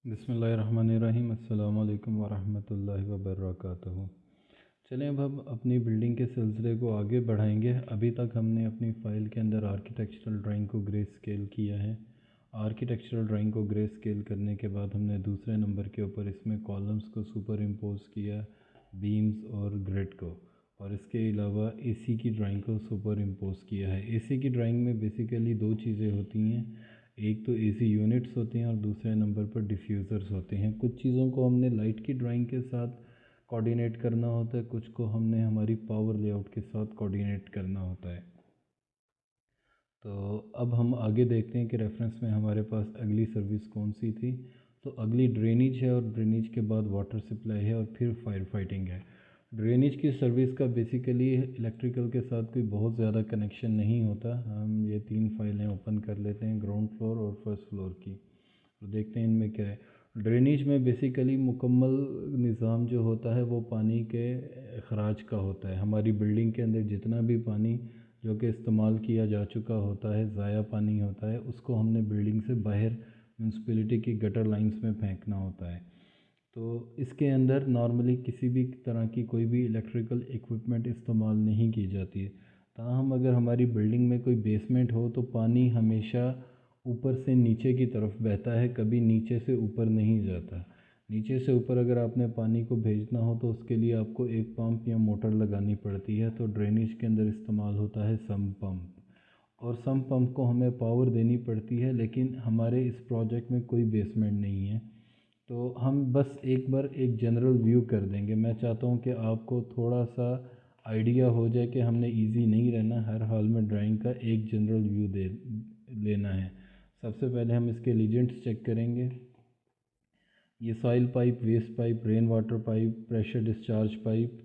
बिस्मिल्लाहिर्रहमानिर्रहीम। अस्सलामु अलैकुम वरहमतुल्लाहि वबरकातुहू। चलें अब हम अपनी बिल्डिंग के सिलसिले को आगे बढ़ाएंगे। अभी तक हमने अपनी फ़ाइल के अंदर आर्किटेक्चरल ड्राइंग को ग्रे स्केल किया है। आर्किटेक्चरल ड्राइंग को ग्रे स्केल करने के बाद हमने दूसरे नंबर के ऊपर इसमें कॉलम्स को सुपर इम्पोज किया, बीम्स और ग्रिड को, और इसके अलावा एसी की ड्राइंग को सुपर इम्पोज किया है। एसी की ड्राइंग में बेसिकली दो चीज़ें होती हैं, एक तो एसी यूनिट्स होते हैं और दूसरे नंबर पर डिफ्यूज़र्स होते हैं। कुछ चीज़ों को हमने लाइट की ड्राइंग के साथ कोऑर्डिनेट करना होता है, कुछ को हमने हमारी पावर लेआउट के साथ कोऑर्डिनेट करना होता है। तो अब हम आगे देखते हैं कि रेफरेंस में हमारे पास अगली सर्विस कौन सी थी। तो अगली ड्रेनेज है और ड्रेनेज के बाद वाटर सप्लाई है और फिर फायर फाइटिंग है। ड्रेनेज की सर्विस का बेसिकली इलेक्ट्रिकल के साथ कोई बहुत ज़्यादा कनेक्शन नहीं होता। हम ये तीन फाइलें ओपन कर लेते हैं, ग्राउंड फ्लोर और फर्स्ट फ्लोर की, तो देखते हैं इनमें क्या है। ड्रेनेज में बेसिकली मुकम्मल निज़ाम जो होता है वो पानी के अखराज का होता है। हमारी बिल्डिंग के अंदर जितना भी पानी जो कि इस्तेमाल किया जा चुका होता है, ज़ाया पानी होता है, उसको हमने बिल्डिंग से बाहर म्यूनसिपैलिटी की गटर लाइंस में फेंकना होता है। तो इसके अंदर नॉर्मली किसी भी तरह की कोई भी इलेक्ट्रिकल इक्विपमेंट इस्तेमाल नहीं की जाती है। ताहम अगर हमारी बिल्डिंग में कोई बेसमेंट हो तो पानी हमेशा ऊपर से नीचे की तरफ बहता है, कभी नीचे से ऊपर नहीं जाता। नीचे से ऊपर अगर आपने पानी को भेजना हो तो उसके लिए आपको एक पंप या मोटर लगानी पड़ती है। तो ड्रेनेज के अंदर इस्तेमाल होता है सम्प पंप, और सम्प पंप को हमें पावर देनी पड़ती है, लेकिन हमारे इस प्रोजेक्ट में कोई बेसमेंट नहीं है। तो हम बस एक बार एक जनरल व्यू कर देंगे। मैं चाहता हूँ कि आपको थोड़ा सा आइडिया हो जाए कि हमने इजी नहीं रहना, हर हाल में ड्राइंग का एक जनरल व्यू दे लेना है। सबसे पहले हम इसके लीजेंड्स चेक करेंगे। ये soil pipe, waste pipe, rain water pipe, pressure discharge pipe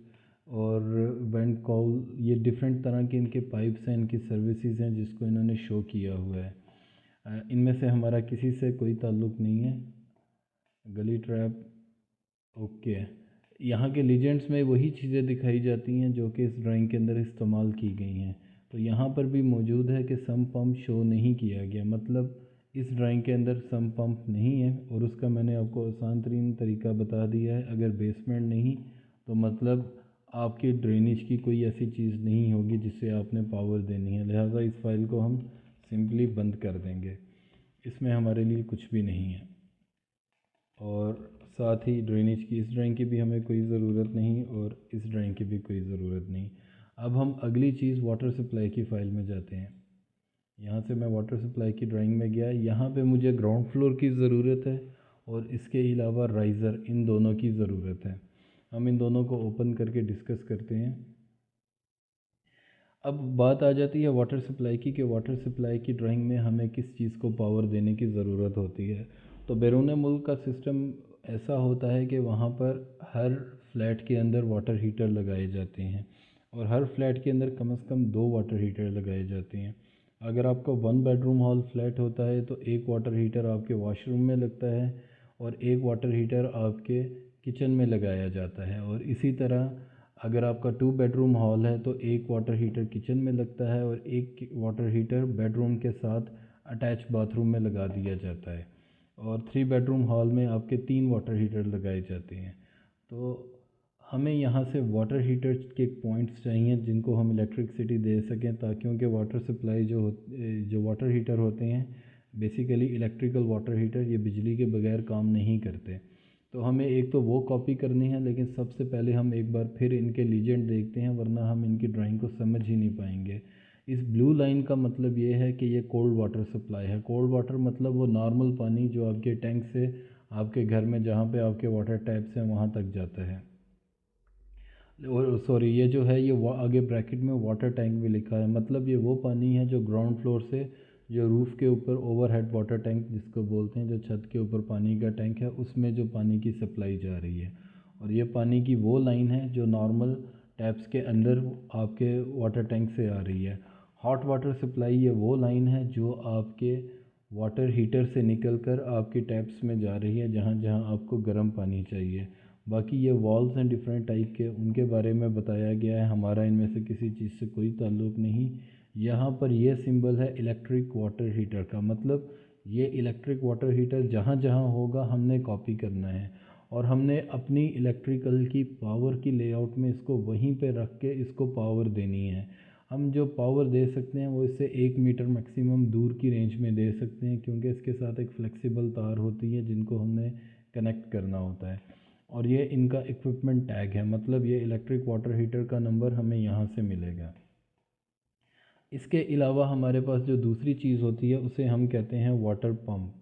और वेंट कॉल, ये डिफरेंट तरह के इनके पाइप्स हैं, इनकी सर्विसेज हैं जिसको इन्होंने शो किया हुआ है। इनमें से हमारा किसी से कोई ताल्लुक़ नहीं है। गली ट्रैप, ओके। यहाँ के लीजेंड्स में वही चीज़ें दिखाई जाती हैं जो कि इस ड्राइंग के अंदर इस्तेमाल की गई हैं। तो यहाँ पर भी मौजूद है कि सम पंप शो नहीं किया गया, मतलब इस ड्राइंग के अंदर सम पंप नहीं है, और उसका मैंने आपको आसान तरीन तरीका बता दिया है। अगर बेसमेंट नहीं तो मतलब आपकी ड्रेनेज की कोई ऐसी चीज़ नहीं होगी जिससे आपने पावर देनी है, लिहाजा इस फाइल को हम सिंपली बंद कर देंगे, इसमें हमारे लिए कुछ भी नहीं है। और साथ ही ड्रेनेज की, इस ड्राइंग की भी हमें कोई ज़रूरत नहीं और इस ड्राइंग की भी कोई ज़रूरत नहीं। अब हम अगली चीज़ वाटर सप्लाई की फ़ाइल में जाते हैं। यहाँ से मैं वाटर सप्लाई की ड्राइंग में गया। यहाँ पे मुझे ग्राउंड फ्लोर की ज़रूरत है और इसके अलावा राइज़र, इन दोनों की ज़रूरत है। हम इन दोनों को ओपन करके डिस्कस करते हैं। अब बात आ जाती है वाटर सप्लाई की, कि वाटर सप्लाई की ड्राइंग में हमें किस चीज़ को पावर देने की ज़रूरत होती है। तो बैरून मुल्क का सिस्टम ऐसा होता है कि वहाँ पर हर फ्लैट के अंदर वाटर हीटर लगाए जाते हैं, और हर फ्लैट के अंदर कम से कम 2 वाटर हीटर लगाए जाते हैं। अगर आपका 1 बेडरूम हॉल फ्लैट होता है तो एक वाटर हीटर आपके वॉशरूम में लगता है और एक वाटर हीटर आपके किचन में लगाया जाता है। और इसी तरह अगर आपका 2 बेडरूम हॉल है तो एक वाटर हीटर किचन में लगता है और एक वाटर हीटर बेडरूम के साथ अटैच बाथरूम में लगा दिया जाता है। और 3 बेडरूम हॉल में आपके 3 वाटर हीटर लगाए जाते हैं। तो हमें यहाँ से वाटर हीटर के पॉइंट्स चाहिए जिनको हम इलेक्ट्रिसिटी दे सकें, ताकि क्योंकि वाटर सप्लाई जो वाटर हीटर होते हैं बेसिकली इलेक्ट्रिकल वाटर हीटर, ये बिजली के बगैर काम नहीं करते। तो हमें एक तो वो कॉपी करनी है, लेकिन सबसे पहले हम एक बार फिर इनके लीजेंड देखते हैं, वरना हम इनकी ड्राइंग को समझ ही नहीं पाएंगे। इस ब्लू लाइन का मतलब ये है कि ये कोल्ड वाटर सप्लाई है। कोल्ड वाटर मतलब वो नॉर्मल पानी जो आपके टैंक से आपके घर में जहाँ पे आपके वाटर टैप्स हैं वहाँ तक जाता है। और सॉरी, ये जो है ये आगे ब्रैकेट में वाटर टैंक भी लिखा है, मतलब ये वो पानी है जो ग्राउंड फ्लोर से जो रूफ़ के ऊपर ओवरहेड वाटर टैंक जिसको बोलते हैं, जो छत के ऊपर पानी का टैंक है, उसमें जो पानी की सप्लाई जा रही है। और ये पानी की वो लाइन है जो नॉर्मल टैप्स के अंदर आपके वाटर टैंक से आ रही है। हॉट वाटर सप्लाई ये वो लाइन है जो आपके वाटर हीटर से निकल कर आपकी टैप्स में जा रही है, जहाँ जहाँ आपको गर्म पानी चाहिए। बाकी ये वॉल्स हैं डिफरेंट टाइप के, उनके बारे में बताया गया है, हमारा इनमें से किसी चीज़ से कोई ताल्लुक़ नहीं। यहाँ पर यह सिंबल है इलेक्ट्रिक वाटर हीटर का, मतलब ये इलेक्ट्रिक वाटर हीटर जहाँ जहाँ होगा हमने कॉपी करना है और हमने अपनी इलेक्ट्रिकल की पावर की लेआउट में इसको वहीं पे रख के इसको पावर देनी है। हम जो पावर दे सकते हैं वो इससे 1 मीटर मैक्सिमम दूर की रेंज में दे सकते हैं, क्योंकि इसके साथ एक फ्लेक्सिबल तार होती है जिनको हमने कनेक्ट करना होता है। और ये इनका इक्विपमेंट टैग है, मतलब ये इलेक्ट्रिक वाटर हीटर का नंबर हमें यहाँ से मिलेगा। इसके अलावा हमारे पास जो दूसरी चीज़ होती है उसे हम कहते हैं वाटर पंप,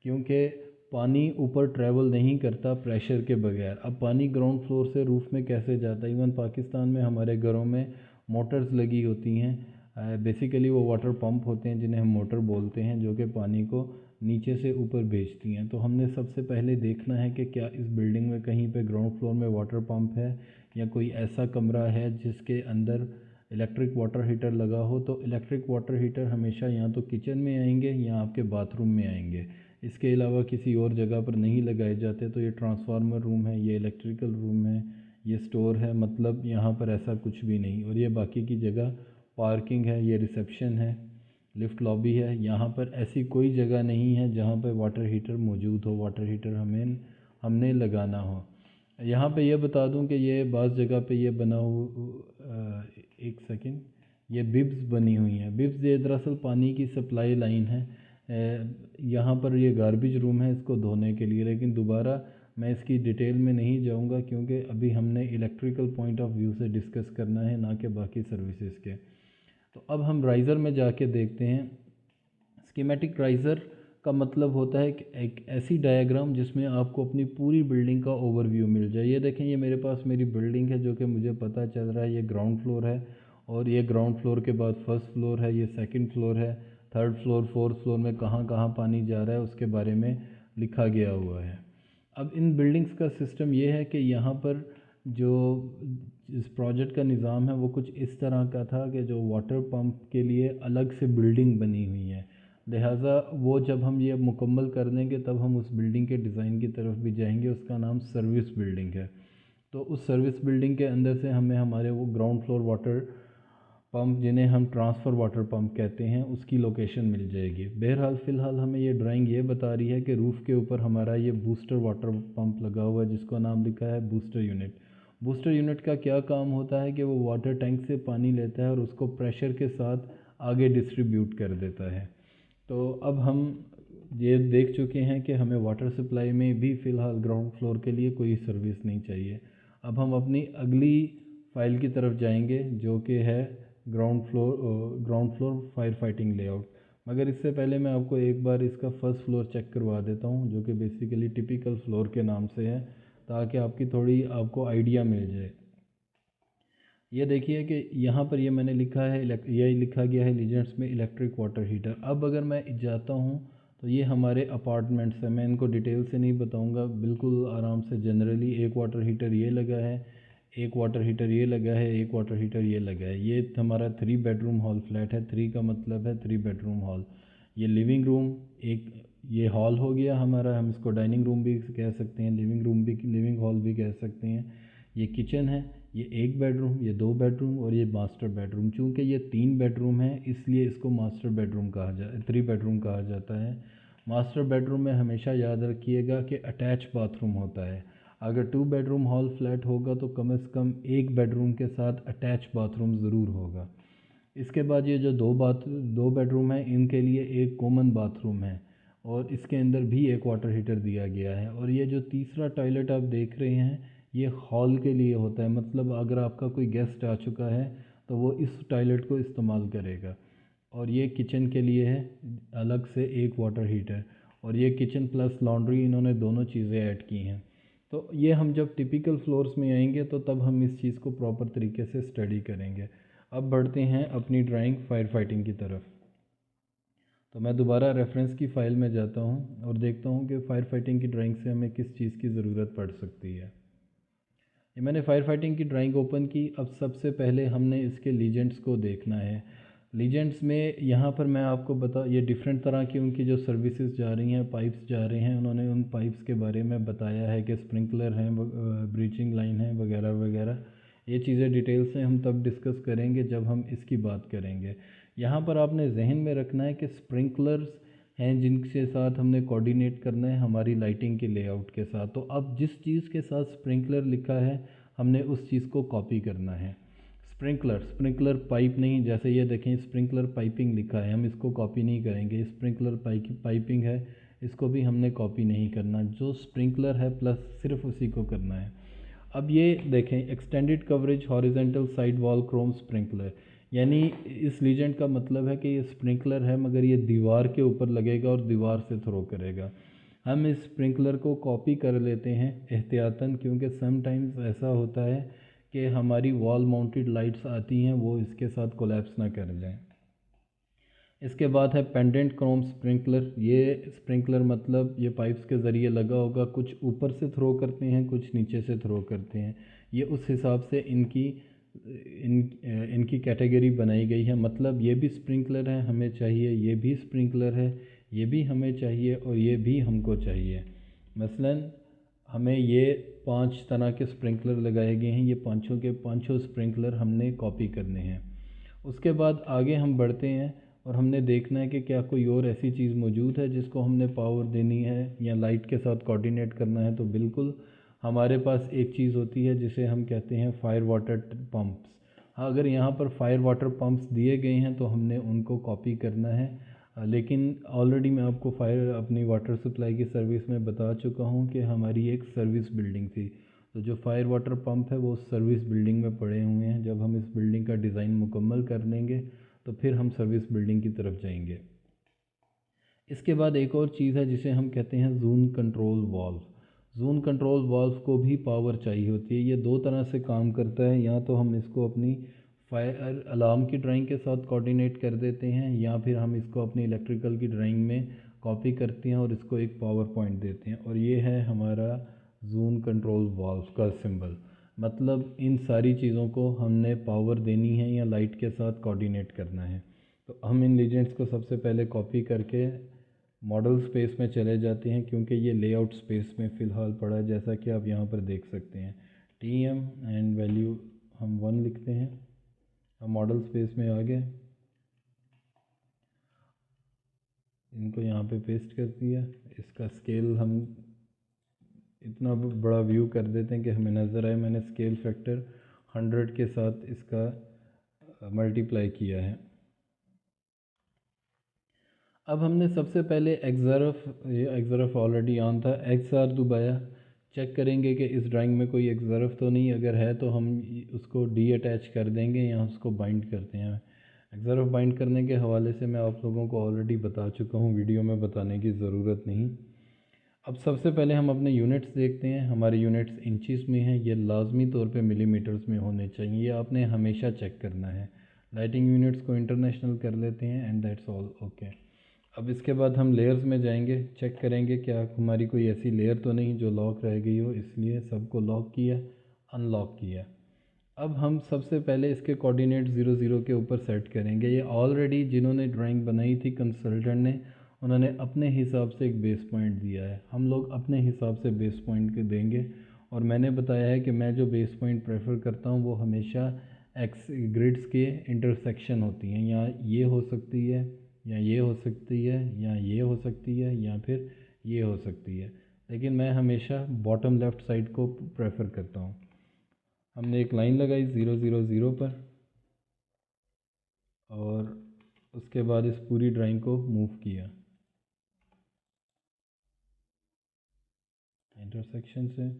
क्योंकि पानी ऊपर ट्रैवल नहीं करता प्रेशर के बगैर। अब पानी ग्राउंड फ्लोर से रूफ़ में कैसे जाता है? इवन पाकिस्तान में हमारे घरों में मोटर्स लगी होती हैं, बेसिकली वो वाटर पंप होते हैं जिन्हें हम मोटर बोलते हैं, जो कि पानी को नीचे से ऊपर भेजती हैं। तो हमने सबसे पहले देखना है कि क्या इस बिल्डिंग में कहीं पे ग्राउंड फ्लोर में वाटर पंप है या कोई ऐसा कमरा है जिसके अंदर इलेक्ट्रिक वाटर हीटर लगा हो। तो इलेक्ट्रिक वाटर हीटर हमेशा या तो किचन में आएंगे या आपके बाथरूम में आएंगे, इसके अलावा किसी और जगह पर नहीं लगाए जाते। तो ये ट्रांसफार्मर रूम है, ये इलेक्ट्रिकल रूम है, ये स्टोर है, मतलब यहाँ पर ऐसा कुछ भी नहीं। और ये बाकी की जगह पार्किंग है, ये रिसेप्शन है, लिफ्ट लॉबी है। यहाँ पर ऐसी कोई जगह नहीं है जहाँ पर वाटर हीटर मौजूद हो, वाटर हीटर हमने लगाना हो। यहाँ पे ये बता दूँ कि ये बाज़ जगह पे ये बना हुआ, एक सेकंड, ये बिब्स बनी हुई हैं। बिब्स ये दरअसल पानी की सप्लाई लाइन है। यहाँ पर ये गार्बेज रूम है इसको धोने के लिए, लेकिन दोबारा मैं इसकी डिटेल में नहीं जाऊँगा क्योंकि अभी हमने इलेक्ट्रिकल पॉइंट ऑफ व्यू से डिस्कस करना है, ना कि बाकी सर्विसेज के। तो अब हम राइज़र में जाके देखते हैं। स्कीमेटिक राइज़र का मतलब होता है कि एक ऐसी डायग्राम जिसमें आपको अपनी पूरी बिल्डिंग का ओवरव्यू मिल जाए। ये देखें, ये मेरे पास मेरी बिल्डिंग है जो कि मुझे पता चल रहा है ये ग्राउंड फ्लोर है, और ये ग्राउंड फ्लोर के बाद फर्स्ट फ्लोर है, ये सेकंड फ्लोर है, थर्ड फ्लोर, फोर्थ फ्लोर में कहाँ कहाँ पानी जा रहा है उसके बारे में लिखा गया हुआ है। अब इन बिल्डिंग्स का सिस्टम ये है कि यहाँ पर जो इस प्रोजेक्ट का निज़ाम है वो कुछ इस तरह का था कि जो वाटर पंप के लिए अलग से बिल्डिंग बनी हुई है। लिहाजा वो जब हम ये मुकम्मल कर देंगे तब हम उस बिल्डिंग के डिज़ाइन की तरफ भी जाएंगे। उसका नाम सर्विस बिल्डिंग है। तो उस सर्विस बिल्डिंग के अंदर से हमें हमारे वो ग्राउंड फ्लोर वाटर पंप, जिन्हें हम ट्रांसफ़र वाटर पंप कहते हैं, उसकी लोकेशन मिल जाएगी। बहरहाल फ़िलहाल हमें ये ड्राइंग ये बता रही है कि रूफ़ के ऊपर हमारा ये बूस्टर वाटर पंप लगा हुआ है जिसका नाम लिखा है बूस्टर यूनिट। बूस्टर यूनिट का क्या काम होता है कि वो वाटर टैंक से पानी लेता है और उसको प्रेशर के साथ आगे डिस्ट्रीब्यूट कर देता है। तो अब हम ये देख चुके हैं कि हमें वाटर सप्लाई में भी फ़िलहाल ग्राउंड फ्लोर के लिए कोई सर्विस नहीं चाहिए। अब हम अपनी अगली फ़ाइल की तरफ जाएंगे जो कि है ground floor fire fighting layout. मगर इससे पहले मैं आपको एक बार इसका फर्स्ट फ्लोर चेक करवा देता हूँ, जो कि बेसिकली टिपिकल फ्लोर के नाम से है, ताकि आपको आइडिया मिल जाए। ये देखिए कि यहाँ पर ये मैंने लिखा है, ये लिखा गया है लीजेंड्स में इलेक्ट्रिक वाटर हीटर। अब अगर मैं जाता हूँ तो ये हमारे अपार्टमेंट्स हैं। मैं इनको डिटेल से नहीं बताऊँगा, बिल्कुल आराम से जनरली एक वाटर हीटर ये लगा है, एक वाटर हीटर ये लगा है, एक वाटर हीटर ये लगा है। ये हमारा 3 बेडरूम हॉल फ्लैट है। 3 का मतलब है 3 बेडरूम हॉल। ये लिविंग रूम, एक ये हॉल हो गया हमारा, हम इसको डाइनिंग रूम भी कह सकते हैं, लिविंग हॉल भी कह सकते हैं। ये किचन है, ये 1 बेडरूम, ये 2 बेडरूम और ये मास्टर बेडरूम। चूँकि ये 3 बेडरूम है इसलिए इसको मास्टर बेडरूम 3 बेडरूम कहा जाता है। मास्टर बेडरूम में हमेशा याद रखिएगा कि अटैच बाथरूम होता है। अगर 2 बेडरूम हॉल फ्लैट होगा तो कम से कम 1 बेडरूम के साथ अटैच बाथरूम ज़रूर होगा। इसके बाद ये जो 2 बेडरूम है इनके लिए एक कॉमन बाथरूम है और इसके अंदर भी एक वाटर हीटर दिया गया है। और ये जो तीसरा टॉयलेट आप देख रहे हैं ये हॉल के लिए होता है, मतलब अगर आपका कोई गेस्ट आ चुका है तो वो इस टॉयलेट को इस्तेमाल करेगा। और ये किचन के लिए है अलग से एक वाटर हीटर, और ये किचन प्लस लॉन्ड्री, इन्होंने दोनों चीज़ें ऐड की हैं। तो ये हम जब टिपिकल फ्लोर्स में आएंगे तो तब हम इस चीज़ को प्रॉपर तरीके से स्टडी करेंगे। अब बढ़ते हैं अपनी ड्राइंग फायर फाइटिंग की तरफ। तो मैं दोबारा रेफरेंस की फ़ाइल में जाता हूँ और देखता हूँ कि फायर फाइटिंग की ड्राइंग से हमें किस चीज़ की ज़रूरत पड़ सकती है। ये मैंने फायर फाइटिंग की ड्राइंग ओपन की। अब सबसे पहले हमने इसके लीजेंड्स को देखना है। लीजेंड्स में यहाँ पर मैं आपको ये डिफरेंट तरह की उनकी जो सर्विसेज जा रही हैं, पाइप्स जा रहे हैं, उन्होंने उन पाइप्स के बारे में बताया है कि स्प्रिंकलर हैं, ब्रीचिंग लाइन है, वगैरह वगैरह। ये चीज़ें डिटेल से हम तब डिस्कस करेंगे जब हम इसकी बात करेंगे। यहाँ पर आपने जहन में रखना है कि स्प्रिंकलर्स हैं जिनके साथ हमने कोऑर्डिनेट करना है हमारी लाइटिंग के लेआउट के साथ। तो अब जिस चीज़ के साथ स्प्रिंकलर लिखा है हमने उस चीज़ को कॉपी करना है। स्प्रिंकलर पाइप नहीं, जैसे ये देखें स्प्रिंकलर पाइपिंग लिखा है, हम इसको कॉपी नहीं करेंगे। स्प्रिंकलर पाइपिंग है, इसको भी हमने कॉपी नहीं करना। जो स्प्रिंकलर है प्लस सिर्फ उसी को करना है। अब ये देखें extended coverage horizontal side wall Chrome sprinkler, यानी इस लीजेंड का मतलब है कि ये स्प्रिंकलर है मगर ये दीवार के ऊपर लगेगा और दीवार से थ्रो करेगा। हम इस स्प्रिंकलर को कॉपी कर लेते हैं एहतियातन, क्योंकि समटाइम्स ऐसा होता है कि हमारी वॉल माउंटेड लाइट्स आती हैं वो इसके साथ कोलैप्स ना कर जाएं। इसके बाद है पेंडेंट क्रोम स्प्रिंकलर। ये स्प्रिंकलर मतलब ये पाइप्स के ज़रिए लगा होगा, कुछ ऊपर से थ्रो करते हैं कुछ नीचे से थ्रो करते हैं। ये उस हिसाब से इनकी कैटेगरी बनाई गई है। मतलब ये भी स्प्रिंकलर है हमें चाहिए, ये भी स्प्रिंकलर है ये भी हमें चाहिए और ये भी हमको चाहिए। मसलन हमें ये 5 तरह के स्प्रिंकलर लगाए गए हैं, ये पाँचों के पाँचों स्प्रिंकलर हमने कॉपी करने हैं। उसके बाद आगे हम बढ़ते हैं और हमने देखना है कि क्या कोई और ऐसी चीज़ मौजूद है जिसको हमने पावर देनी है या लाइट के साथ कोऑर्डिनेट करना है। तो बिल्कुल हमारे पास एक चीज़ होती है जिसे हम कहते हैं फायर वाटर पंप्स। हाँ, अगर यहाँ पर फायर वाटर पंप्स दिए गए हैं तो हमने उनको कॉपी करना है। लेकिन ऑलरेडी मैं आपको फायर अपनी वाटर सप्लाई की सर्विस में बता चुका हूँ कि हमारी एक सर्विस बिल्डिंग थी, तो जो फायर वाटर पंप है वो सर्विस बिल्डिंग में पड़े हुए हैं। जब हम इस बिल्डिंग का डिज़ाइन मुकम्मल कर लेंगे तो फिर हम सर्विस बिल्डिंग की तरफ जाएंगे। इसके बाद एक और चीज़ है जिसे हम कहते हैं जून कंट्रोल वाल्व। जून कंट्रोल वाल्व को भी पावर चाहिए होती है। ये दो तरह से काम करता है, या तो हम इसको अपनी फायर अलार्म की ड्राइंग के साथ कोऑर्डिनेट कर देते हैं या फिर हम इसको अपनी इलेक्ट्रिकल की ड्राइंग में कॉपी करते हैं और इसको एक पावर पॉइंट देते हैं। और ये है हमारा जून कंट्रोल वाल्व का सिंबल। मतलब इन सारी चीज़ों को हमने पावर देनी है या लाइट के साथ कोऑर्डिनेट करना है। तो हम इन लीजेंड्स को सबसे पहले कॉपी करके मॉडल स्पेस में चले जाते हैं, क्योंकि ये लेआउट स्पेस में फ़िलहाल पड़ा है जैसा कि आप यहाँ पर देख सकते हैं। TM एंड वैल्यू हम 1 लिखते हैं। हम मॉडल स्पेस में आ गए, इनको यहाँ पे पेस्ट कर दिया। इसका स्केल हम इतना बड़ा व्यू कर देते हैं कि हमें नज़र आए। मैंने स्केल फैक्टर 100 के साथ इसका मल्टीप्लाई किया है। अब हमने सबसे पहले एक्सरफ ऑलरेडी ऑन था, XR दबाया। चेक करेंगे कि इस ड्राइंग में कोई एक्सरफ तो नहीं, अगर है तो हम उसको डी अटैच कर देंगे या उसको बाइंड करते हैं। एक्सरफ बाइंड करने के हवाले से मैं आप लोगों को ऑलरेडी बता चुका हूँ, वीडियो में बताने की ज़रूरत नहीं। अब सबसे पहले हम अपने यूनिट्स देखते हैं। हमारे यूनिट्स इंचेस में हैं, ये लाजमी तौर पे मिलीमीटर्स में होने चाहिए, ये आपने हमेशा चेक करना है। लाइटिंग यूनिट्स को इंटरनेशनल कर लेते हैं एंड दैट्स ऑल ओके। अब इसके बाद हम लेयर्स में जाएंगे, चेक करेंगे क्या हमारी कोई ऐसी लेयर तो नहीं जो लॉक रह गई हो, इसलिए सबको लॉक किया, अनलॉक किया। अब हम सबसे पहले इसके कोऑर्डिनेट 0 0 के ऊपर सेट करेंगे। ये ऑलरेडी जिन्होंने ड्राइंग बनाई थी कंसल्टेंट ने, उन्होंने अपने हिसाब से एक बेस पॉइंट दिया है। हम लोग अपने हिसाब से बेस पॉइंट के देंगे, और मैंने बताया है कि मैं जो बेस पॉइंट प्रेफर करता हूँ वो हमेशा एक्स ग्रिड्स के इंटरसेक्शन होती हैं, या ये हो सकती है या ये हो सकती है या ये हो सकती है या फिर ये हो सकती है, लेकिन मैं हमेशा बॉटम लेफ़्ट साइड को प्रेफर करता हूँ। हमने एक लाइन लगाई 0 0 0 पर, और उसके बाद इस पूरी ड्राइंग को मूव किया इंटरसेक्शन से।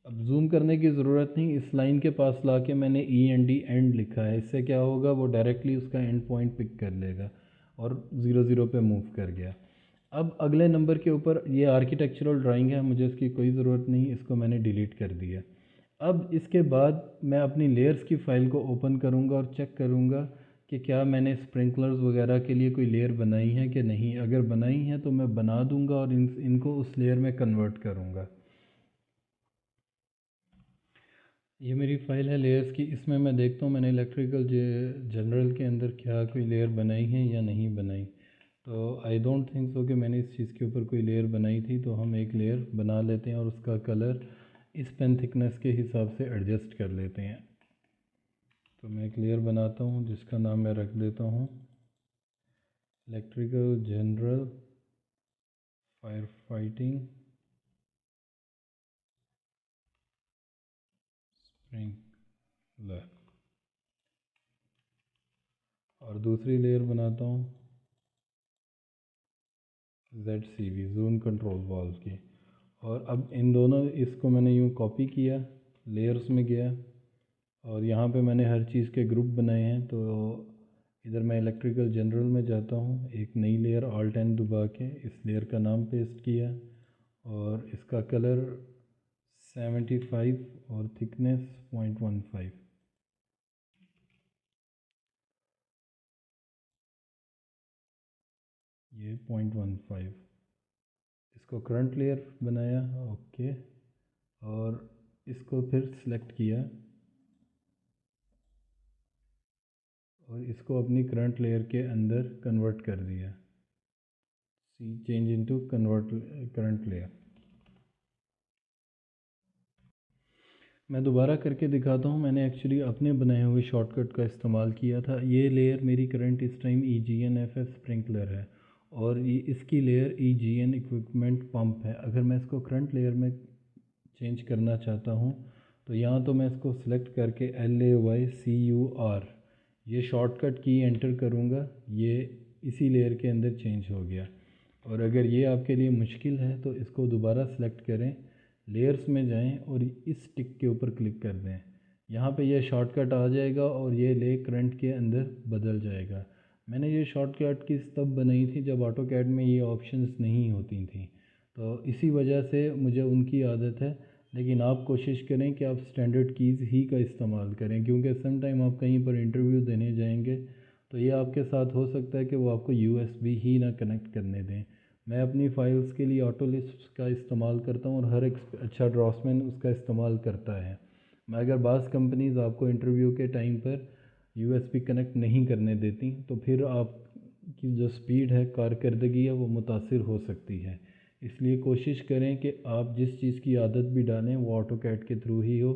अब जूम करने की ज़रूरत नहीं, इस लाइन के पास लाके मैंने END एंड लिखा है। इससे क्या होगा, वो डायरेक्टली उसका एंड पॉइंट पिक कर लेगा और 0 0 पे मूव कर गया। अब अगले नंबर के ऊपर ये आर्किटेक्चरल ड्राइंग है, मुझे इसकी कोई ज़रूरत नहीं, इसको मैंने डिलीट कर दिया। अब इसके बाद मैं अपनी लेयर्स की फ़ाइल को ओपन करूँगा और चेक करूँगा कि क्या मैंने स्प्रिंकलर्स वगैरह के लिए कोई लेयर बनाई है कि नहीं। अगर बनाई है तो मैं बना दूँगा और इनको उस लेयर में कन्वर्ट करूँगा। ये मेरी फ़ाइल है लेयर्स की, इसमें मैं देखता हूँ मैंने इलेक्ट्रिकल जनरल के अंदर क्या कोई लेयर बनाई है या नहीं बनाई। तो आई डोंट थिंक सो कि मैंने इस चीज़ के ऊपर कोई लेयर बनाई थी। तो हम एक लेयर बना लेते हैं और उसका कलर इस पेन थिकनेस के हिसाब से एडजस्ट कर लेते हैं। तो मैं एक लेयर बनाता हूँ जिसका नाम मैं रख देता हूँ electrical general fire fighting sprinkler, और दूसरी लेयर बनाता हूँ ZCV जोन कंट्रोल वाल्व की। और अब इन दोनों इसको मैंने यूँ कॉपी किया, लेयर्स में गया और यहाँ पे मैंने हर चीज़ के ग्रुप बनाए हैं। तो इधर मैं इलेक्ट्रिकल जनरल में जाता हूँ, एक नई लेयर Alt N दबा के इस लेयर का नाम पेस्ट किया और इसका कलर 75 और थिकनेस 0.15। ये 0.15, इसको करंट लेयर बनाया, ओके। और इसको फिर सिलेक्ट किया और इसको अपनी करंट लेयर के अंदर कन्वर्ट कर दिया, see change into convert current layer. मैं दोबारा करके दिखाता हूँ, मैंने एक्चुअली अपने बनाए हुए शॉर्टकट का इस्तेमाल किया था। ये लेयर मेरी करंट इस टाइम EGN-FF स्प्रिंकलर है और ये इसकी लेयर EGN इक्विपमेंट पंप है। अगर मैं इसको करंट लेयर में चेंज करना चाहता हूँ तो यहाँ तो मैं इसको सिलेक्ट करके LAYCUR ये शॉर्टकट की एंटर करूँगा, ये इसी लेयर के अंदर चेंज हो गया। और अगर ये आपके लिए मुश्किल है तो इसको दोबारा सेलेक्ट करें, लेयर्स में जाएं और इस टिक के ऊपर क्लिक कर दें। यहाँ पे ये शॉर्टकट आ जाएगा और ये ले करंट के अंदर बदल जाएगा। मैंने ये शॉर्टकट की तब बनाई थी जब ऑटोकैड में ये ऑप्शंस नहीं होती थी, तो इसी वजह से मुझे उनकी आदत है। लेकिन आप कोशिश करें कि आप स्टैंडर्ड कीज़ ही का इस्तेमाल करें, क्योंकि सम टाइम आप कहीं पर इंटरव्यू देने जाएंगे तो ये आपके साथ हो सकता है कि वो आपको USB ही ना कनेक्ट करने दें। मैं अपनी फ़ाइल्स के लिए ऑटोलिस्प का इस्तेमाल करता हूँ और हर एक अच्छा ड्रॉसमैन उसका इस्तेमाल करता है। मैं अगर बाज़ कंपनीज़ आपको इंटरव्यू के टाइम पर USB कनेक्ट नहीं करने देती तो फिर आपकी जो स्पीड है, कारकर्दगी है, वो मुतासिर हो सकती है। इसलिए कोशिश करें कि आप जिस चीज़ की आदत भी डालें वो ऑटोकैड के थ्रू ही हो।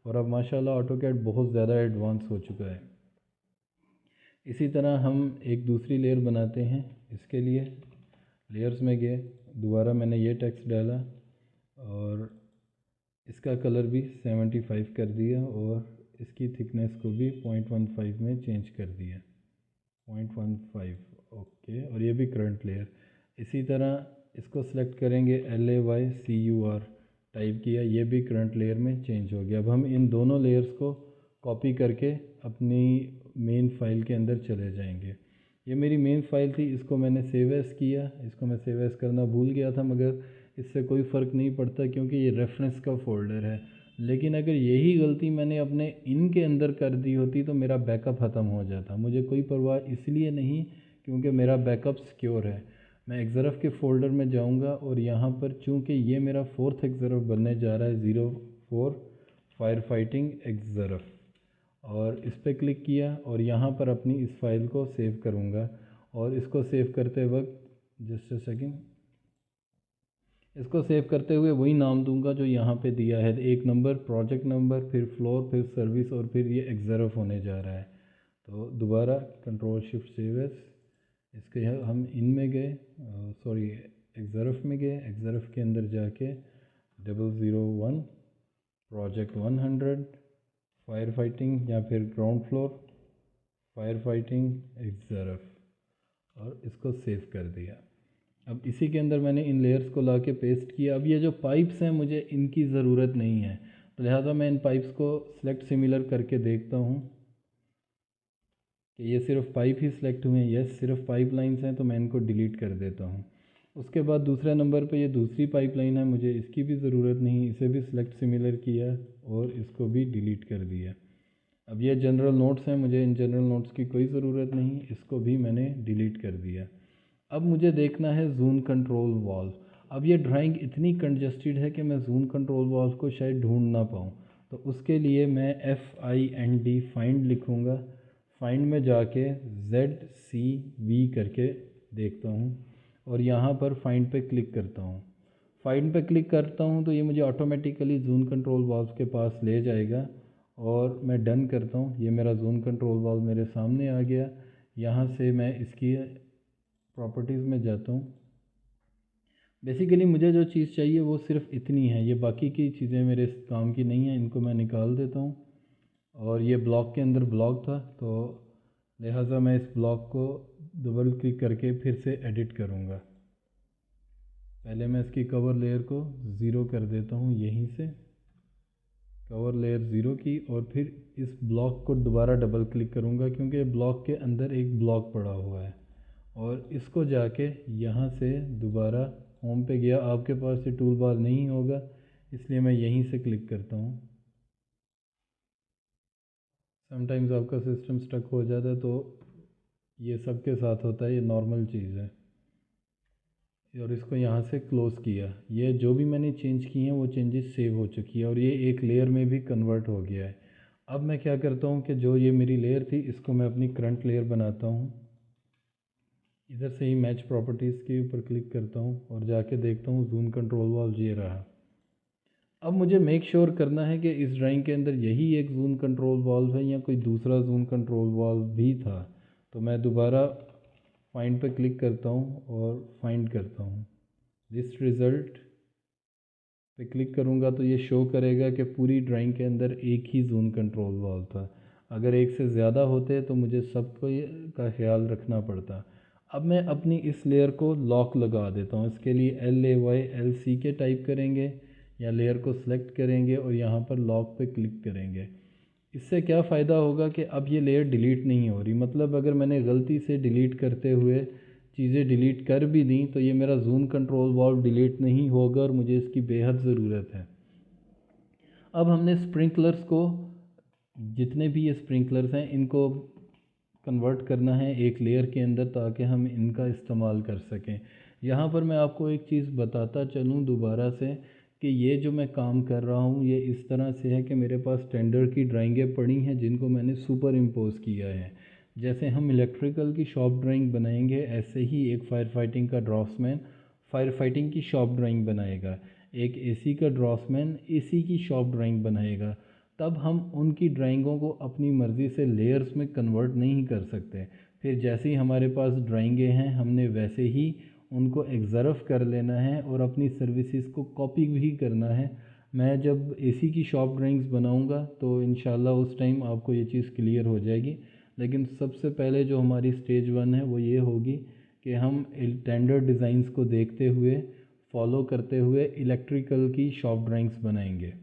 और अब माशाल्लाह ऑटोकैड बहुत ज़्यादा एडवांस हो चुका है। इसी तरह हम एक दूसरी लेयर बनाते हैं। इसके लिए लेयर्स में गए, दोबारा मैंने ये टेक्स्ट डाला और इसका कलर भी 75 कर दिया और इसकी थिकनेस को भी 0.15 में चेंज कर दिया, 0.15, ओके। और ये भी करंट लेयर। इसी तरह इसको सिलेक्ट करेंगे, LAYCUR टाइप किया, ये भी करंट लेयर में चेंज हो गया। अब हम इन दोनों लेयर्स को कॉपी करके अपनी मेन फाइल के अंदर चले जाएंगे। ये मेरी मेन फाइल थी, इसको मैंने सेव एज़ किया। इसको मैं सेव एज़ करना भूल गया था, मगर इससे कोई फ़र्क नहीं पड़ता क्योंकि ये रेफरेंस का फ़ोल्डर है। लेकिन अगर यही गलती मैंने अपने इनके अंदर कर दी होती तो मेरा बैकअप ख़त्म हो जाता। मुझे कोई परवाह इसलिए नहीं क्योंकि मेरा बैकअप सिक्योर है। मैं एक्सरफ के फ़ोल्डर में जाऊंगा और यहाँ पर चूँकि ये मेरा 4th एक्सरफ बनने जा रहा है, 04 फायर फाइटिंग एक्सरफ, और इस पर क्लिक किया और यहाँ पर अपनी इस फाइल को सेव करूँगा। और इसको सेव करते वक्त जस्ट अ सेकेंड, इसको सेव करते हुए वही नाम दूंगा जो यहाँ पे दिया है, 1 नंबर, प्रोजेक्ट नंबर, फिर फ्लोर, फिर सर्विस और फिर ये एक्सरफ होने जा रहा है। तो दोबारा कंट्रोल शिफ्ट सेव एज, इसके हम इनमें गए, सॉरी एक्सरफ में गए। एक्सरफ के अंदर जाके 001 प्रोजेक्ट 100 फायर फाइटिंग या फिर ग्राउंड फ्लोर फायर फाइटिंग एक्सरफ और इसको सेव कर दिया। अब इसी के अंदर मैंने इन लेयर्स को ला के पेस्ट किया। अब ये जो पाइप्स हैं मुझे इनकी ज़रूरत नहीं है, तो लिहाजा मैं इन पाइप्स को सिलेक्ट सिमिलर करके देखता हूँ कि ये सिर्फ पाइप ही सिलेक्ट हुए हैं। यस, सिर्फ पाइप लाइन्स हैं, तो मैं इनको डिलीट कर देता हूँ। उसके बाद दूसरे नंबर पे ये दूसरी पाइप लाइन है, मुझे इसकी भी ज़रूरत नहीं, इसे भी सिलेक्ट सिमिलर किया और इसको भी डिलीट कर दिया। अब ये जनरल नोट्स हैं, मुझे इन जनरल नोट्स की कोई ज़रूरत नहीं, इसको भी मैंने डिलीट कर दिया। अब मुझे देखना है जून कंट्रोल वाल्व। अब ये ड्राइंग इतनी कंजस्टेड है कि मैं जून कंट्रोल वाल्व को शायद ढूंढ ना पाऊँ, तो उसके लिए मैं FIND फाइंड लिखूँगा। फाइंड में जाके ZCV करके देखता हूँ और यहाँ पर फाइंड पे क्लिक करता हूँ। फाइंड पे क्लिक करता हूँ तो ये मुझे ऑटोमेटिकली जून कंट्रोल वाल्व के पास ले जाएगा और मैं डन करता हूँ। ये मेरा जून कंट्रोल वाल्व मेरे सामने आ गया। यहाँ से मैं इसकी प्रॉपर्टीज़ में जाता हूँ। बेसिकली मुझे जो चीज़ चाहिए वो सिर्फ इतनी है, ये बाकी की चीज़ें मेरे इस काम की नहीं हैं, इनको मैं निकाल देता हूँ। और ये ब्लॉक के अंदर ब्लॉक था, तो लिहाजा मैं इस ब्लॉक को डबल क्लिक करके फिर से एडिट करूँगा। पहले मैं इसकी कवर लेयर को ज़ीरो कर देता हूँ, यहीं से कवर लेयर ज़ीरो की, और फिर इस ब्लॉक को दोबारा डबल क्लिक करूँगा क्योंकि ब्लॉक के अंदर एक ब्लॉक पड़ा हुआ है। और इसको जाके यहाँ से दोबारा होम पे गया, आपके पास ये टूल बार नहीं होगा इसलिए मैं यहीं से क्लिक करता हूँ। समटाइम्स आपका सिस्टम स्टक हो जाता है, तो ये सबके साथ होता है, ये नॉर्मल चीज़ है। और इसको यहाँ से क्लोज़ किया, ये जो भी मैंने चेंज किए हैं वो चेंजेस सेव हो चुकी है और ये एक लेयर में भी कन्वर्ट हो गया है। अब मैं क्या करता हूँ कि जो ये मेरी लेयर थी इसको मैं अपनी करंट लेयर बनाता हूँ। इधर से ही मैच प्रॉपर्टीज़ के ऊपर क्लिक करता हूँ और जाके देखता हूँ जूम कंट्रोल वाल्व ये रहा। अब मुझे मेक श्योर करना है कि इस ड्राइंग के अंदर यही एक जूम कंट्रोल वाल्व है या कोई दूसरा जूम कंट्रोल वाल्व भी था। तो मैं दोबारा फाइंड पर क्लिक करता हूँ और फाइंड करता हूँ। दिस रिज़ल्ट पे क्लिक करूँगा तो ये शो करेगा कि पूरी ड्राइंग के अंदर एक ही जूम कंट्रोल वाल्व था। अगर एक से ज़्यादा होते तो मुझे सबको का ख्याल रखना पड़ता। अब मैं अपनी इस लेयर को लॉक लगा देता हूँ। इसके लिए LAYLCK टाइप करेंगे या लेयर को सिलेक्ट करेंगे और यहाँ पर लॉक पे क्लिक करेंगे। इससे क्या फ़ायदा होगा कि अब ये लेयर डिलीट नहीं हो रही, मतलब अगर मैंने गलती से डिलीट करते हुए चीज़ें डिलीट कर भी दी तो ये मेरा जूम कंट्रोल वाल्व डिलीट नहीं होगा और मुझे इसकी बेहद ज़रूरत है। अब हमने स्प्रिंकलर्स को, जितने भी ये स्प्रिंकलर्स हैं, इनको कन्वर्ट करना है एक लेयर के अंदर ताकि हम इनका इस्तेमाल कर सकें। यहाँ पर मैं आपको एक चीज़ बताता चलूँ दोबारा से कि ये जो मैं काम कर रहा हूँ ये इस तरह से है कि मेरे पास टेंडर की ड्राइंगें पड़ी हैं जिनको मैंने सुपर इम्पोज किया है। जैसे हम इलेक्ट्रिकल की शॉप ड्राइंग बनाएंगे ऐसे ही एक फायर फाइटिंग का ड्राफ्ट्समैन फायर फाइटिंग की शॉप ड्राइंग बनाएगा, एक एसी का ड्राफ्ट्समैन एसी की शॉप ड्राइंग बनाएगा। तब हम उनकी ड्राइंगों को अपनी मर्ज़ी से लेयर्स में कन्वर्ट नहीं कर सकते। फिर जैसे ही हमारे पास ड्राइंगें हैं हमने वैसे ही उनको एक्सर्व कर लेना है और अपनी सर्विसेज को कॉपी भी करना है। मैं जब एसी की शॉप ड्राइंग्स बनाऊंगा तो इंशाल्लाह उस टाइम आपको ये चीज़ क्लियर हो जाएगी। लेकिन सबसे पहले जो हमारी स्टेज 1 है वो ये होगी कि हम टेंडर डिज़ाइंस को देखते हुए फॉलो करते हुए इलेक्ट्रिकल की शॉप ड्राइंग्स बनाएंगे।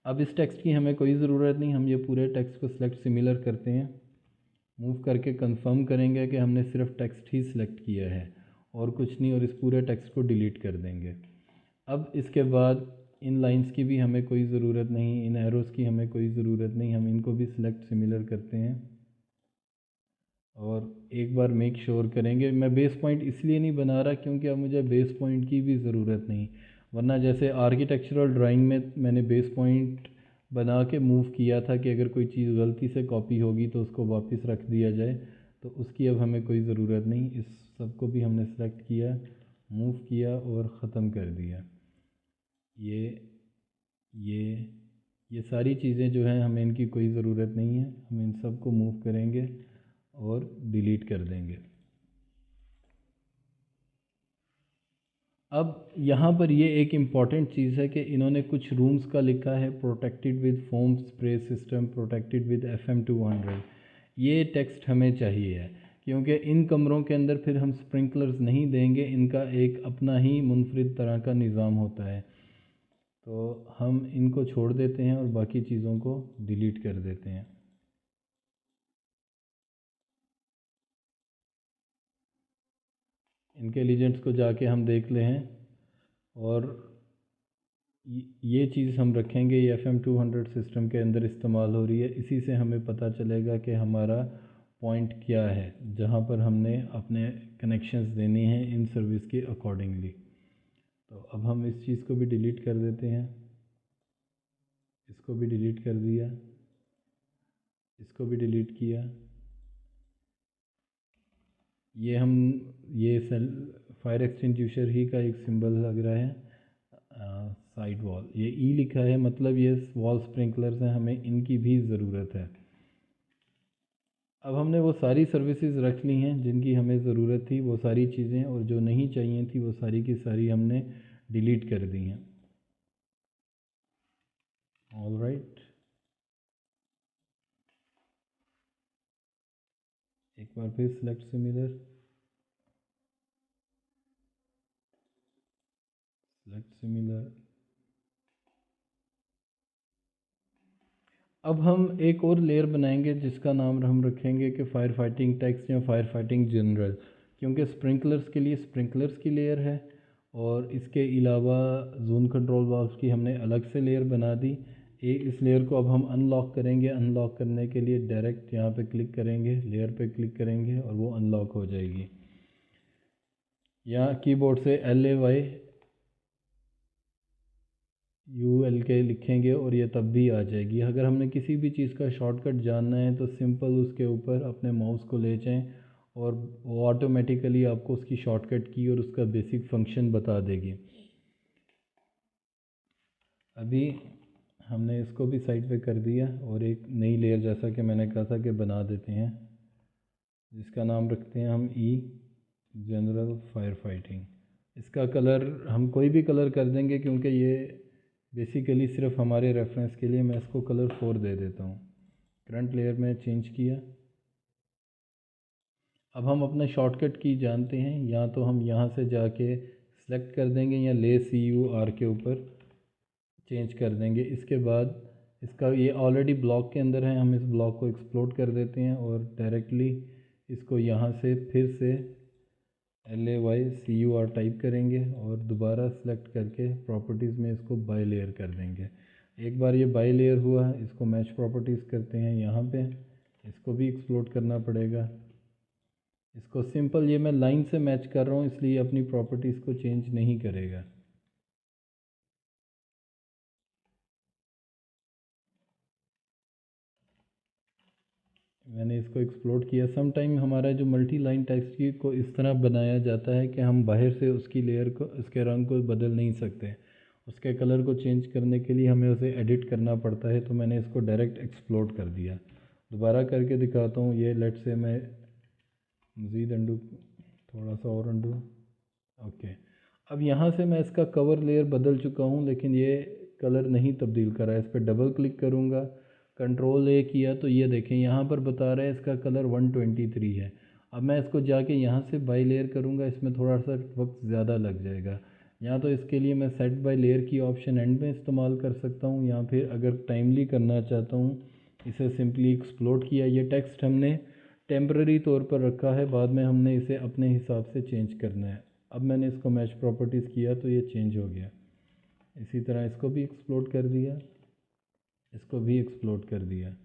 अब इस टेक्स्ट की हमें कोई ज़रूरत नहीं, हम ये पूरे टेक्स्ट को सिलेक्ट सिमिलर करते हैं, मूव करके कंफर्म करेंगे कि हमने सिर्फ टेक्स्ट ही सिलेक्ट किया है और कुछ नहीं, और इस पूरे टेक्स्ट को डिलीट कर देंगे। अब इसके बाद इन लाइंस की भी हमें कोई ज़रूरत नहीं, इन एरोज़ की हमें कोई ज़रूरत नहीं, हम इनको भी सिलेक्ट सिमिलर करते हैं और एक बार मेक श्योर करेंगे। मैं बेस पॉइंट इसलिए नहीं बना रहा क्योंकि अब मुझे बेस पॉइंट की भी ज़रूरत नहीं, वरना जैसे आर्किटेक्चरल ड्राइंग में मैंने बेस पॉइंट बना के मूव किया था कि अगर कोई चीज़ गलती से कॉपी होगी तो उसको वापस रख दिया जाए, तो उसकी अब हमें कोई ज़रूरत नहीं। इस सब को भी हमने सेलेक्ट किया, मूव किया और ख़त्म कर दिया। ये ये ये सारी चीज़ें जो हैं हमें इनकी कोई ज़रूरत नहीं है, हम इन सब को मूव करेंगे और डिलीट कर देंगे। अब यहाँ पर ये एक इम्पॉर्टेंट चीज़ है कि इन्होंने कुछ रूम्स का लिखा है, protected with foam spray system, protected with FM200। ये टेक्स्ट हमें चाहिए है क्योंकि इन कमरों के अंदर फिर हम स्प्रिंकलर्स नहीं देंगे, इनका एक अपना ही मुनफरिद तरह का निज़ाम होता है। तो हम इनको छोड़ देते हैं और बाकी चीज़ों को डिलीट कर देते हैं। इनके एलिजेंट्स को जाके हम देख ले हैं और ये चीज़ हम रखेंगे, ये FM200 सिस्टम के अंदर इस्तेमाल हो रही है। इसी से हमें पता चलेगा कि हमारा पॉइंट क्या है जहाँ पर हमने अपने कनेक्शंस देने हैं इन सर्विस के अकॉर्डिंगली। तो अब हम इस चीज़ को भी डिलीट कर देते हैं, इसको भी डिलीट कर दिया, इसको भी डिलीट किया। ये हम ये सेल फायर एक्सटिंग्विशर ही का एक सिंबल लग रहा है, साइड वॉल, ये ई लिखा है, मतलब ये वॉल स्प्रिंकलर्स हैं, हमें इनकी भी ज़रूरत है। अब हमने वो सारी सर्विसेज रख ली हैं जिनकी हमें ज़रूरत थी, वो सारी चीज़ें, और जो नहीं चाहिए थी वो सारी की सारी हमने डिलीट कर दी हैं। ऑल राइट, एक बार फिर सिलेक्ट सिमिलर, सिलेक्ट सिमिलर। अब हम एक और लेयर बनाएंगे जिसका नाम हम रखेंगे कि फायर फाइटिंग टेक्स्ट या फायर फाइटिंग जनरल, क्योंकि स्प्रिंकलर्स के लिए स्प्रिंकलर्स की लेयर है, और इसके अलावा जोन कंट्रोल वाल्व्स की हमने अलग से लेयर बना दी। इस लेयर को अब हम अनलॉक करेंगे। अनलॉक करने के लिए डायरेक्ट यहाँ पे क्लिक करेंगे, लेयर पे क्लिक करेंगे और वो अनलॉक हो जाएगी। यहाँ कीबोर्ड से LAYULK लिखेंगे और ये तब भी आ जाएगी। अगर हमने किसी भी चीज़ का शॉर्टकट जानना है तो सिंपल उसके ऊपर अपने माउस को ले जाएं और वो ऑटोमेटिकली आपको उसकी शॉर्टकट की और उसका बेसिक फंक्शन बता देगी। अभी हमने इसको भी साइड पे कर दिया और एक नई लेयर, जैसा कि मैंने कहा था कि बना देते हैं, जिसका नाम रखते हैं हम जनरल फायर फाइटिंग। इसका कलर हम कोई भी कलर कर देंगे क्योंकि ये बेसिकली सिर्फ हमारे रेफरेंस के लिए। मैं इसको कलर 4 दे देता हूँ। करंट लेयर में चेंज किया। अब हम अपना शॉर्टकट की जानते हैं, या तो हम यहाँ से जाके सेलेक्ट कर देंगे या ले CUR के ऊपर चेंज कर देंगे। इसके बाद इसका ये ऑलरेडी ब्लॉक के अंदर है, हम इस ब्लॉक को एक्सप्लोड कर देते हैं और डायरेक्टली इसको यहाँ से फिर से LAYCUR टाइप करेंगे और दोबारा सेलेक्ट करके प्रॉपर्टीज़ में इसको बाय लेयर कर देंगे। एक बार ये बाय लेयर हुआ, इसको मैच प्रॉपर्टीज़ करते हैं यहाँ पे, इसको भी एक्सप्लोड करना पड़ेगा। इसको सिंपल, ये मैं लाइन से मैच कर रहा हूँ इसलिए अपनी प्रॉपर्टीज़ को चेंज नहीं करेगा। मैंने इसको एक्सप्लोड किया। सम टाइम हमारा जो मल्टी लाइन टेक्स्ट की को इस तरह बनाया जाता है कि हम बाहर से उसकी लेयर को, उसके रंग को बदल नहीं सकते। उसके कलर को चेंज करने के लिए हमें उसे एडिट करना पड़ता है, तो मैंने इसको डायरेक्ट एक्सप्लोड कर दिया। दोबारा करके दिखाता हूँ। ये लेट से मैं मज़ीद अंडू, थोड़ा सा और अंडू, ओके। अब यहाँ से मैं इसका कवर लेयर बदल चुका हूँ, लेकिन ये कलर नहीं तब्दील करा है। इस पर डबल क्लिक करूँगा, कंट्रोल A किया तो ये देखें यहाँ पर बता रहा है इसका कलर 123 है। अब मैं इसको जाके यहाँ से बाई लेयर करूँगा, इसमें थोड़ा सा वक्त ज़्यादा लग जाएगा। या तो इसके लिए मैं सेट बाई लेयर की ऑप्शन एंड में इस्तेमाल कर सकता हूँ, या फिर अगर टाइमली करना चाहता हूँ इसे सिंपली एक्सप्लोड किया। ये टेक्स्ट हमने टेम्पररी तौर पर रखा है, बाद में हमने इसे अपने हिसाब से चेंज करना है। अब मैंने इसको मैच प्रॉपर्टीज़ किया तो ये चेंज हो गया। इसी तरह इसको भी एक्सप्लोड कर दिया, इसको भी एक्सप्लोड कर दिया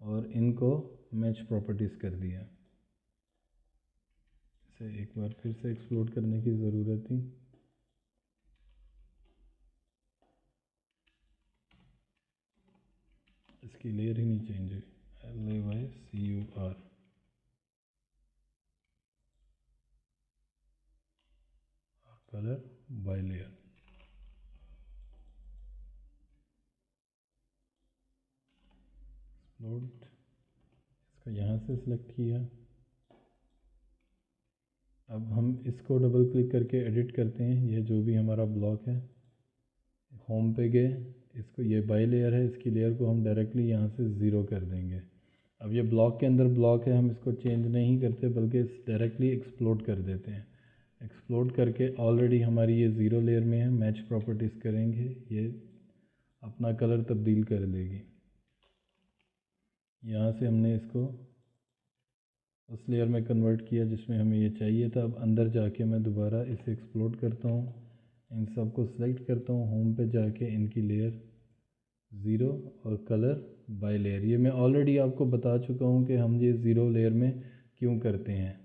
और इनको मैच प्रॉपर्टीज़ कर दिया। इसे एक बार फिर से एक्सप्लोड करने की ज़रूरत थी। इसकी लेयर ही नहीं चेंज हुई। LAYCUR, colour by layer. Explode, इसको यहाँ से सिलेक्ट किया। अब हम इसको डबल क्लिक करके एडिट करते हैं। ये जो भी हमारा ब्लॉक है, होम पे गए, इसको, ये बाई लेयर है, इसकी लेयर को हम डायरेक्टली यहाँ से ज़ीरो कर देंगे। अब ये ब्लॉक के अंदर ब्लॉक है, हम इसको चेंज नहीं करते बल्कि डायरेक्टली एक्सप्लोड कर देते हैं। एक्सप्लोड करके ऑलरेडी हमारी ये ज़ीरो लेयर में है, मैच प्रॉपर्टीज़ करेंगे, ये अपना कलर तब्दील कर देगी। यहाँ से हमने इसको उस लेयर में कन्वर्ट किया जिसमें हमें ये चाहिए था। अब अंदर जाके मैं दोबारा इसे एक्सप्लोड करता हूँ, इन सब को सिलेक्ट करता हूँ, होम पे जाके इनकी लेयर ज़ीरो और कलर बाय लेयर। ये मैं ऑलरेडी आपको बता चुका हूँ कि हम ये ज़ीरो लेयर में क्यों करते हैं।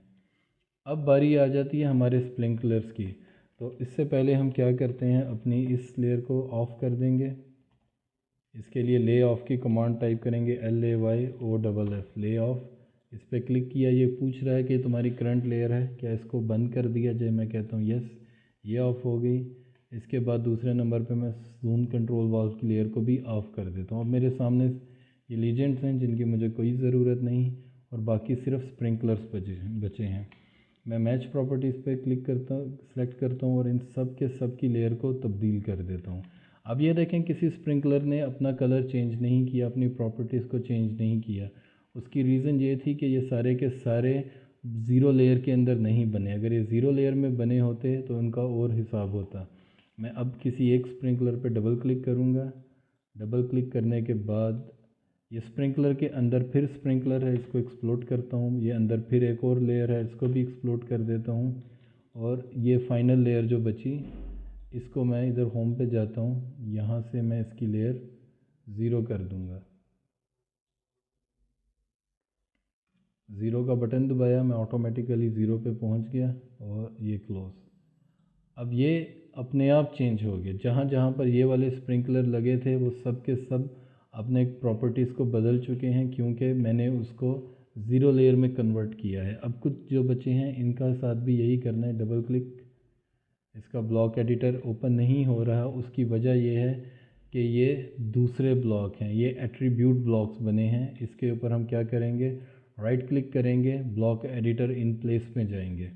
अब बारी आ जाती है हमारे स्प्रिंकलर्स की। तो इससे पहले हम क्या करते हैं, अपनी इस लेयर को ऑफ़ कर देंगे। इसके लिए ले ऑफ़ की कमांड टाइप करेंगे, LAYOFF, ले ऑफ़। इस पर क्लिक किया, ये पूछ रहा है कि तुम्हारी करंट लेयर है, क्या इसको बंद कर दिया जाए। मैं कहता हूँ यस, ये ऑफ़ हो गई। इसके बाद दूसरे नंबर पे मैं जोन कंट्रोल वाल्व की लेयर को भी ऑफ़ कर देता हूँ। अब मेरे सामने ये लीजेंड्स हैं जिनकी मुझे कोई ज़रूरत नहीं, और बाकी सिर्फ स्प्रिंकलर्स बचे हैं। मैं मैच प्रॉपर्टीज़ पे क्लिक करता हूँ, सेलेक्ट करता हूँ और इन सब की लेयर को तब्दील कर देता हूँ। अब ये देखें किसी स्प्रिंकलर ने अपना कलर चेंज नहीं किया, अपनी प्रॉपर्टीज़ को चेंज नहीं किया। उसकी रीज़न ये थी कि ये सारे के सारे ज़ीरो लेयर के अंदर नहीं बने। अगर ये ज़ीरो लेयर में बने होते तो उनका और हिसाब होता। मैं अब किसी एक स्प्रिंकलर पे डबल क्लिक करूँगा। डबल क्लिक करने के बाद ये स्प्रिंकलर के अंदर फिर स्प्रिंकलर है, इसको एक्सप्लोड करता हूँ। ये अंदर फिर एक और लेयर है, इसको भी एक्सप्लोड कर देता हूँ। और ये फाइनल लेयर जो बची, इसको मैं इधर होम पे जाता हूँ, यहाँ से मैं इसकी लेयर ज़ीरो कर दूँगा। ज़ीरो का बटन दबाया, मैं ऑटोमेटिकली ज़ीरो पे पहुँच गया और ये क्लोज़। अब ये अपने आप चेंज हो गए। जहाँ जहाँ पर ये वाले स्प्रिंकलर लगे थे वो सब के सब अपने प्रॉपर्टीज़ को बदल चुके हैं, क्योंकि मैंने उसको ज़ीरो लेयर में कन्वर्ट किया है। अब कुछ जो बचे हैं इनका साथ भी यही करना है। डबल क्लिक, इसका ब्लॉक एडिटर ओपन नहीं हो रहा। उसकी वजह यह है कि ये दूसरे ब्लॉक हैं, ये एट्रीब्यूट ब्लॉक्स बने हैं। इसके ऊपर हम क्या करेंगे, राइट क्लिक करेंगे, ब्लॉक एडिटर इन प्लेस में जाएंगे।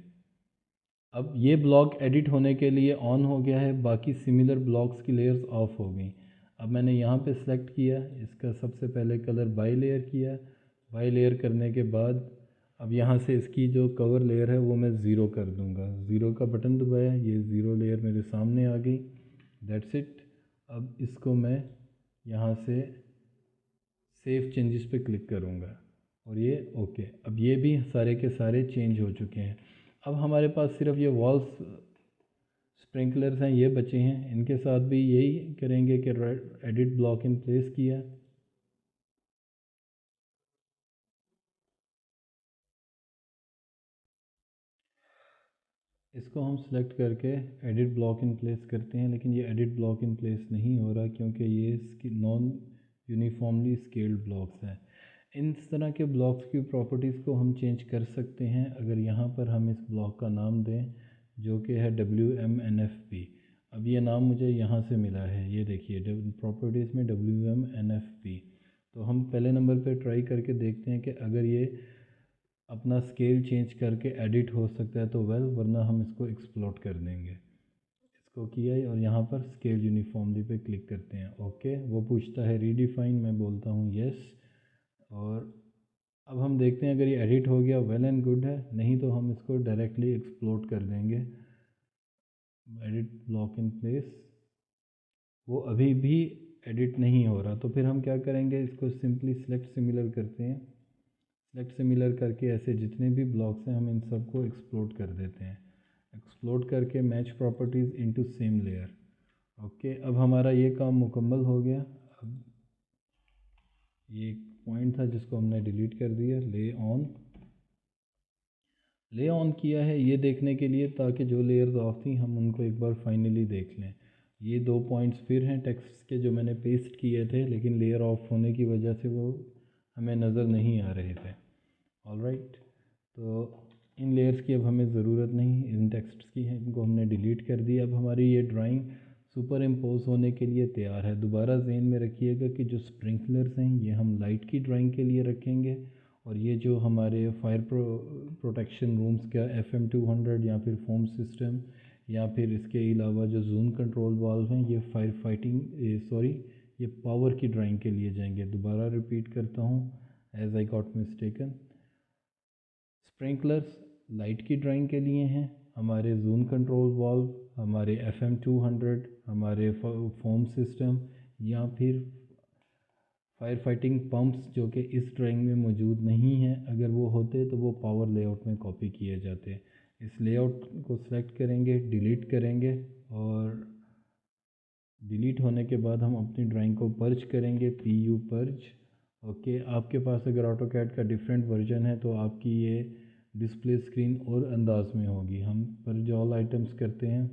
अब ये ब्लॉक एडिट होने के लिए ऑन हो गया है, बाकी सिमिलर ब्लॉक्स की लेयर्स ऑफ हो गई। अब मैंने यहाँ पे सेलेक्ट किया, इसका सबसे पहले कलर बाई लेयर किया। बाई लेयर करने के बाद अब यहाँ से इसकी जो कवर लेयर है वो मैं ज़ीरो कर दूँगा। ज़ीरो का बटन दबाया, ये ज़ीरो लेयर मेरे सामने आ गई। That's it. अब इसको मैं यहाँ से सेव चेंजेस पे क्लिक करूँगा और ये ओके। अब ये भी सारे के सारे चेंज हो चुके हैं। अब हमारे पास सिर्फ ये वॉल्स स्प्रिंकलर्स हैं, ये बचे हैं। इनके साथ भी यही करेंगे कि एडिट ब्लॉक इन प्लेस किया, इसको हम सेलेक्ट करके एडिट ब्लॉक इन प्लेस करते हैं। लेकिन ये एडिट ब्लॉक इन प्लेस नहीं हो रहा क्योंकि ये इसकी नॉन यूनिफॉर्मली स्केल्ड ब्लॉक्स हैं। इस तरह के ब्लॉक्स की प्रॉपर्टीज़ को हम चेंज कर सकते हैं अगर यहाँ पर हम इस ब्लॉक का नाम दें, जो कि है WMNFP। अब ये नाम मुझे यहाँ से मिला है, ये देखिए प्रॉपर्टीज़ में WMNFP। तो हम पहले नंबर पे ट्राई करके देखते हैं कि अगर ये अपना स्केल चेंज करके एडिट हो सकता है तो वेल, वरना हम इसको एक्सप्लोर कर देंगे। इसको किया और यहाँ पर स्केल यूनिफॉर्मली पे क्लिक करते हैं। ओके, वो पूछता है रीडिफाइन, मैं बोलता हूँ यस। और अब हम देखते हैं अगर ये एडिट हो गया वेल एंड गुड है, नहीं तो हम इसको डायरेक्टली एक्सप्लोर कर देंगे। एडिट ब्लॉक इन प्लेस, वो अभी भी एडिट नहीं हो रहा। तो फिर हम क्या करेंगे, इसको सिंपली सेलेक्ट सिमिलर करते हैं। सेलेक्ट सिमिलर करके ऐसे जितने भी ब्लॉक्स हैं हम इन सबको एक्सप्लोड कर देते हैं। एक्सप्लोड करके match properties into same layer. Okay, अब हमारा ये काम मुकम्मल हो गया। अब ये एक पॉइंट था जिसको हमने डिलीट कर दिया। ले ऑन किया है ये देखने के लिए ताकि जो लेयर्स ऑफ थी हम उनको एक बार फाइनली देख लें। ये दो पॉइंट्स फिर हैं टेक्स्ट के जो मैंने पेस्ट किए थे, लेकिन लेयर ऑफ होने की वजह से वो हमें नज़र नहीं आ रहे थे। ऑलराइट, तो इन लेयर्स की अब हमें ज़रूरत नहीं, इन टेक्स्ट्स की है, इनको हमने डिलीट कर दिया। अब हमारी ये ड्राइंग सुपर इम्पोज होने के लिए तैयार है। दोबारा ज़हन में रखिएगा कि जो स्प्रिंकलर्स हैं ये हम लाइट की ड्राइंग के लिए रखेंगे, और ये जो हमारे फायर प्रोटेक्शन रूम्स का FM200 या फिर फोम सिस्टम या फिर इसके अलावा जो जूम कंट्रोल वाल्व हैं, ये फायर फाइटिंग ये पावर की ड्राइंग के लिए जाएंगे। दोबारा रिपीट करता हूँ, as I got mistaken. Sprinklers light की ड्राइंग के लिए हैं, हमारे जूम कंट्रोल वाल्व, हमारे FM200, हमारे फोम सिस्टम या फिर फायर फाइटिंग पंप्स जो कि इस ड्राइंग में मौजूद नहीं हैं, अगर वो होते तो वो पावर लेआउट में कॉपी किए जाते। इस लेआउट को सिलेक्ट करेंगे, डिलीट करेंगे, और डिलीट होने के बाद हम अपनी ड्राइंग को पर्ज करेंगे, PU पर्ज। ओके, आपके पास अगर ऑटोकैड का डिफरेंट वर्जन है तो आपकी ये डिस्प्ले स्क्रीन और अंदाज में होगी। हम पर्ज ऑल आइटम्स करते हैं,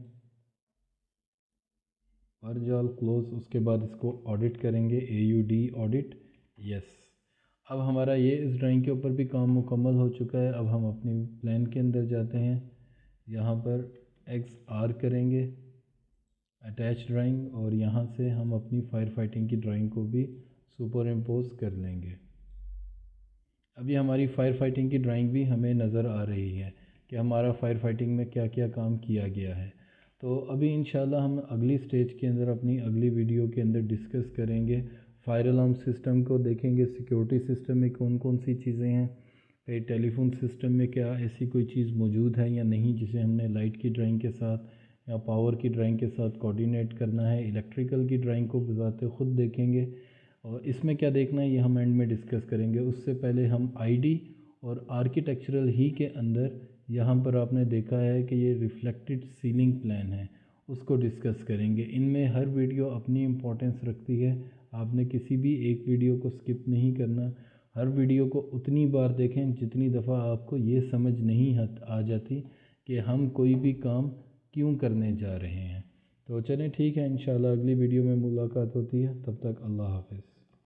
पर्ज ऑल क्लोज, उसके बाद इसको ऑडिट करेंगे, AUD ऑडिट, यस। अब हमारा ये इस ड्राइंग के ऊपर भी काम मुकम्मल हो चुका है। अब हम अपनी प्लान के अंदर जाते हैं, यहाँ पर XR करेंगे, अटैच ड्राइंग, और यहाँ से हम अपनी फायर फाइटिंग की ड्राइंग को भी सुपर इम्पोज कर लेंगे। अभी हमारी फायर फाइटिंग की ड्राइंग भी हमें नज़र आ रही है कि हमारा फायर फाइटिंग में क्या क्या काम किया गया है। तो अभी इंशाल्लाह हम अगली स्टेज के अंदर अपनी अगली वीडियो के अंदर डिस्कस करेंगे, फायर अलार्म सिस्टम को देखेंगे, सिक्योरिटी सिस्टम में कौन कौन सी चीज़ें हैं, फिर टेलीफोन सिस्टम में क्या ऐसी कोई चीज़ मौजूद है या नहीं जिसे हमने लाइट की ड्राइंग के साथ या पावर की ड्राइंग के साथ कोऑर्डिनेट करना है। इलेक्ट्रिकल की ड्राइंग को बज़ाते ख़ुद देखेंगे और इसमें क्या देखना है ये हम एंड में डिस्कस करेंगे। उससे पहले हम आईडी और आर्किटेक्चरल ही के अंदर यहाँ पर आपने देखा है कि ये रिफ्लेक्टेड सीलिंग प्लान है, उसको डिस्कस करेंगे। इनमें हर वीडियो अपनी इम्पोर्टेंस रखती है, आपने किसी भी एक वीडियो को स्किप नहीं करना। हर वीडियो को उतनी बार देखें जितनी दफ़ा आपको ये समझ नहीं आ जाती कि हम कोई भी काम क्यों करने जा रहे हैं। तो चलें ठीक है, इंशाल्लाह अगली वीडियो में मुलाकात होती है, तब तक अल्लाह हाफ़िज़।